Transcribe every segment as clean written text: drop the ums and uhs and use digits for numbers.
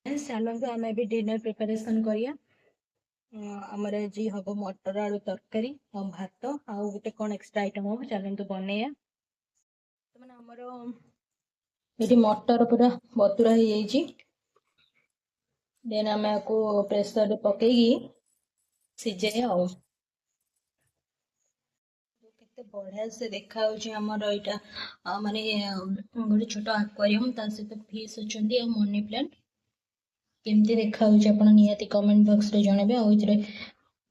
चलते आम भी डिनर प्रिपरेशन करिया। आमर आज हम मटर आलू तरकारी और भात आउ गोटे कौन एक्सट्रा आइटम हम चलते बनैया। मैंने आमर ये मटर पूरा बतुरा हो जाइए। देन आम आपको प्रेसर पकई सीझे केते बढ़िया से देखा आमर यहाँ माने गोटे छोट एक्वेरियम ता सहित फिश अच्छा मनी प्लांट केमती देखा आप निहाती कमेंट बॉक्स रे जनइबे। आ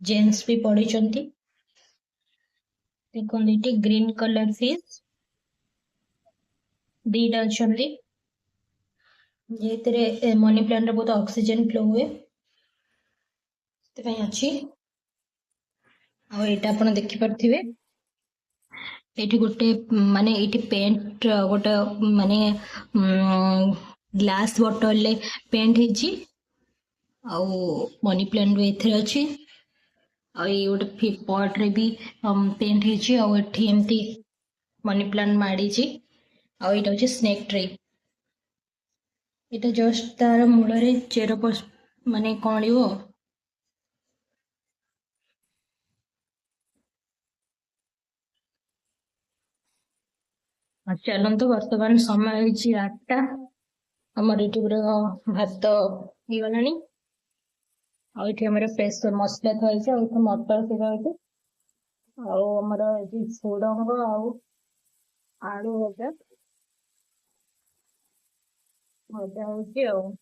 जेन्स भी पड़ी देखते ग्रीन कलर फिश दीटा अच्छा जे मनी प्लांट बहुत ऑक्सीजन फ्लो हुए अच्छी। आईटा आप देखिपे ये गोटे माने ये पेंट गोटे माने ग्लास बॉटल पेंट हो मनी प्लांट भी एथे अच्छी। ये गोटे पॉट रे भी पेंट होती मनी प्लांट माड़ी आईटा हूँ स्नेक ट्री। ये जस्ट तार मूल चेर माने कण चलते बर्तमान समय 8टा आमर ये भात हो गला प्रेसर मसला थी मटर सीधा आमर झुड़ंग आलू भजा भजा हो।